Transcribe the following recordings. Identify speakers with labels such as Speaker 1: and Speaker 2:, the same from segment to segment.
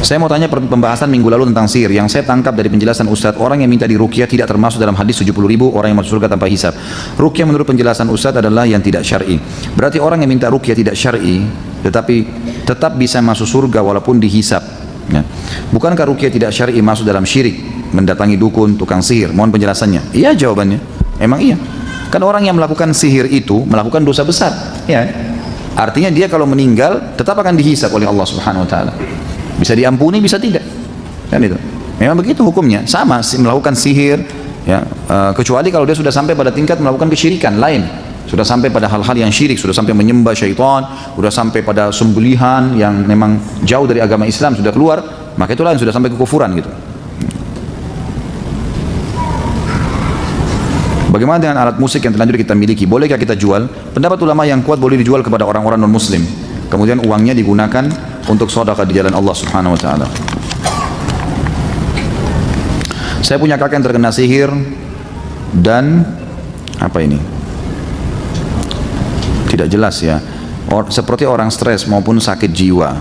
Speaker 1: Saya mau tanya pembahasan minggu lalu tentang sihir. Yang saya tangkap dari penjelasan Ustadz, orang yang minta diruqyah tidak termasuk dalam hadis 70.000 orang yang masuk surga tanpa hisab. Ruqyah menurut penjelasan Ustadz adalah yang tidak syar'i. Berarti orang yang minta ruqyah tidak syar'i, tetapi tetap bisa masuk surga walaupun dihisab. Ya. Bukankah ruqyah tidak syar'i masuk dalam syirik, mendatangi dukun, tukang sihir? Mohon penjelasannya. Iya jawabannya. Emang iya. Kan orang yang melakukan sihir itu melakukan dosa besar. Ya. Artinya dia kalau meninggal tetap akan dihisab oleh Allah Subhanahu Wa Taala. Bisa diampuni, bisa tidak, kan itu. Memang begitu hukumnya. Sama melakukan sihir, ya, kecuali kalau dia sudah sampai pada tingkat melakukan kesyirikan lain, sudah sampai pada hal-hal yang syirik, sudah sampai menyembah syaitan, sudah sampai pada sembelihan yang memang jauh dari agama Islam, sudah keluar, maka itu lain, sudah sampai kekufuran gitu. Bagaimana dengan alat musik yang terlanjur kita miliki? Bolehkah kita jual? Pendapat ulama yang kuat boleh dijual kepada orang-orang non-muslim. Kemudian uangnya digunakan untuk sedekah di jalan Allah Subhanahu Wa Taala. Saya punya kakek yang terkena sihir dan apa ini? Tidak jelas ya. Seperti orang stres maupun sakit jiwa.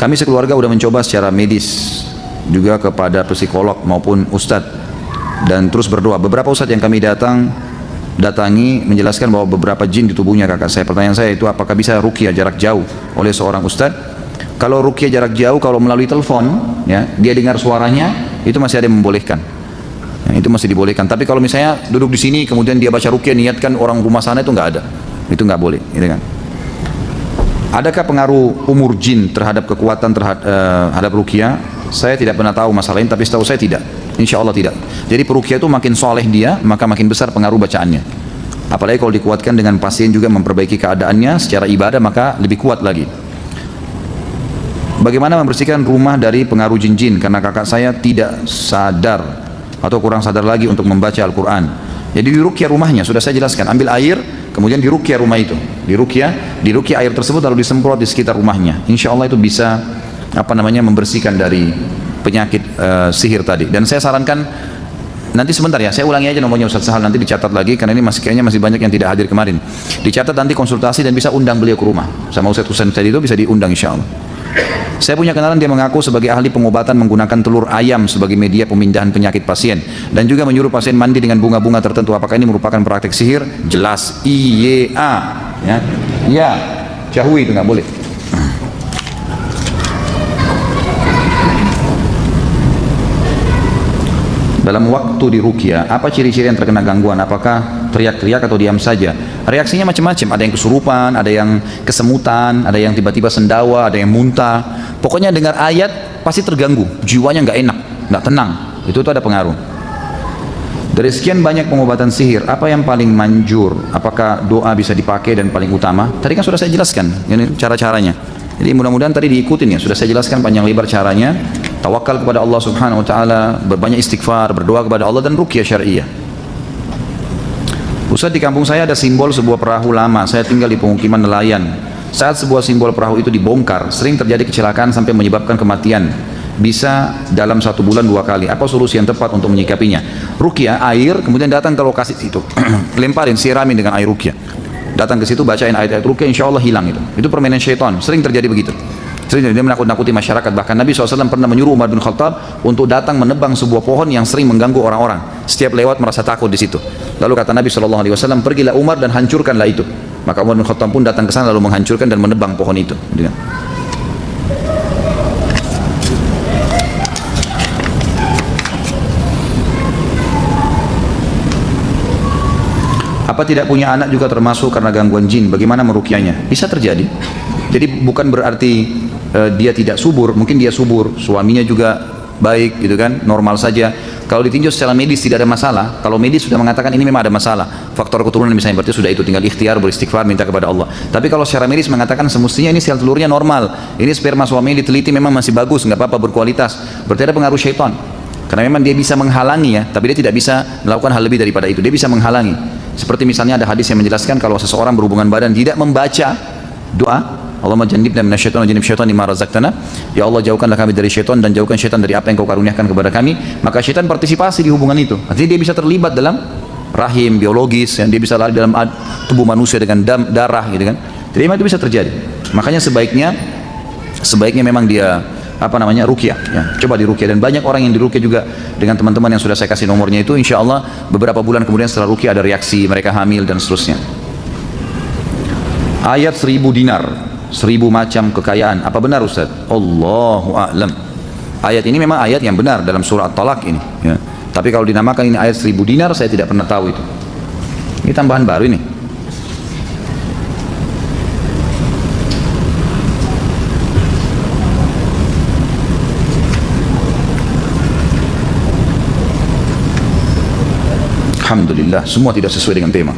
Speaker 1: Kami sekeluarga sudah mencoba secara medis juga kepada psikolog maupun ustadz dan terus berdoa. Beberapa ustadz yang kami datangi menjelaskan bahwa beberapa jin di tubuhnya kakak saya. Pertanyaan saya itu, apakah bisa ruqyah jarak jauh oleh seorang ustadz? Kalau ruqyah jarak jauh, kalau melalui telepon, ya, dia dengar suaranya, itu masih ada yang membolehkan. Ya, itu masih dibolehkan. Tapi kalau misalnya duduk di sini, kemudian dia baca ruqyah, niatkan orang rumah sana, itu nggak ada. Itu nggak boleh, gitu kan? Adakah pengaruh umur jin terhadap kekuatan terhadap ruqyah? Saya tidak pernah tahu masalah ini, tapi setahu saya tidak. Insya Allah tidak. Jadi peruqyah itu makin soleh dia, maka makin besar pengaruh bacaannya. Apalagi kalau dikuatkan dengan pasien juga memperbaiki keadaannya secara ibadah, maka lebih kuat lagi. Bagaimana membersihkan rumah dari pengaruh jin-jin? Karena kakak saya tidak sadar atau kurang sadar lagi untuk membaca Al-Quran. Jadi diruqyah rumahnya, sudah saya jelaskan. Ambil air, kemudian diruqyah rumah itu. Diruqyah air tersebut lalu disemprot di sekitar rumahnya. Insya Allah itu bisa membersihkan dari penyakit sihir tadi. Dan saya sarankan, nanti sebentar ya, saya ulangi aja nomornya Ustaz Sahal, nanti dicatat lagi karena ini kayaknya masih banyak yang tidak hadir kemarin. Dicatat nanti konsultasi dan bisa undang beliau ke rumah sama Ustaz Husain tadi, itu bisa diundang insya Allah. Saya punya kenalan, dia mengaku sebagai ahli pengobatan menggunakan telur ayam sebagai media pemindahan penyakit pasien dan juga menyuruh pasien mandi dengan bunga-bunga tertentu. Apakah ini merupakan praktek sihir? Jelas iya, ya, ya, jauhi, itu nggak boleh. Dalam waktu diruqyah, apa ciri-ciri yang terkena gangguan? Apakah teriak-teriak atau diam saja? Reaksinya macam-macam, ada yang kesurupan, ada yang kesemutan, ada yang tiba-tiba sendawa, ada yang muntah. Pokoknya dengar ayat pasti terganggu, jiwanya nggak enak, nggak tenang. Itu ada pengaruh. Dari sekian banyak pengobatan sihir, apa yang paling manjur? Apakah doa bisa dipakai dan paling utama? Tadi kan sudah saya jelaskan, ini cara-caranya. Jadi mudah-mudahan tadi diikutin ya, sudah saya jelaskan panjang lebar caranya. Tawakal kepada Allah Subhanahu Wa Taala, berbanyak istighfar, berdoa kepada Allah, dan ruqyah syariah. Ustaz, di kampung saya ada simbol sebuah perahu lama. Saya tinggal di pemukiman nelayan. Saat sebuah simbol perahu itu dibongkar, sering terjadi kecelakaan sampai menyebabkan kematian. Bisa dalam 1 bulan 2 kali. Apa solusi yang tepat untuk menyikapinya? Ruqyah, air, kemudian datang ke lokasi itu, lemparin, siramin dengan air ruqyah. Datang ke situ, bacain ayat-ayat ruqyah, insya Allah hilang itu. Itu permainan syaitan, sering terjadi begitu. Sering dia menakut-nakuti masyarakat. Bahkan Nabi SAW pernah menyuruh Umar bin Khattab untuk datang menebang sebuah pohon yang sering mengganggu orang-orang. Setiap lewat merasa takut di situ. Lalu kata Nabi SAW, pergilah Umar dan hancurkanlah itu. Maka Umar bin Khattab pun datang ke sana lalu menghancurkan dan menebang pohon itu. Apa tidak punya anak juga termasuk karena gangguan jin? Bagaimana meruqyahnya? Bisa terjadi. Jadi bukan berarti dia tidak subur, mungkin dia subur, suaminya juga baik gitu kan, normal saja. Kalau ditinjau secara medis tidak ada masalah. Kalau medis sudah mengatakan ini memang ada masalah, faktor keturunan misalnya, berarti sudah itu tinggal ikhtiar, beristighfar, minta kepada Allah. Tapi kalau secara medis mengatakan semestinya ini sel telurnya normal, ini sperma suaminya diteliti memang masih bagus, nggak apa-apa, berkualitas, berarti ada pengaruh syaitan. Karena memang dia bisa menghalangi ya, tapi dia tidak bisa melakukan hal lebih daripada itu. Dia bisa menghalangi. Seperti misalnya ada hadis yang menjelaskan kalau seseorang berhubungan badan tidak membaca doa, Allahumma jannibna minasyaitonir rajim, syaitan lima razaqtana, ya Allah jauhkanlah kami dari syaitan dan jauhkan syaitan dari apa yang kau karuniakan kepada kami. Maka syaitan partisipasi di hubungan itu, artinya dia bisa terlibat dalam rahim biologis, yang dia bisa lari dalam tubuh manusia dengan darah gitu kan. Jadi memang itu bisa terjadi. Makanya sebaiknya memang dia ruqyah ya. Coba diruqyah, dan banyak orang yang diruqyah juga dengan teman-teman yang sudah saya kasih nomornya itu, insya Allah beberapa bulan kemudian setelah ruqyah ada reaksi, mereka hamil dan seterusnya. Ayat 1000 dinar, 1000 macam kekayaan, apa benar Ustaz? Allahu a'lam. Ayat ini memang ayat yang benar dalam surah At-Talaq ini ya. Tapi kalau dinamakan ini ayat 1000 dinar, saya tidak pernah tahu itu. Ini tambahan baru ini. Alhamdulillah, semua tidak sesuai dengan tema.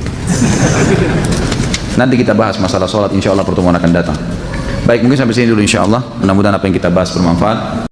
Speaker 1: Nanti kita bahas masalah sholat, insya Allah pertemuan akan datang. Baik, mungkin sampai sini dulu insya Allah. Mudah-mudahan apa yang kita bahas bermanfaat.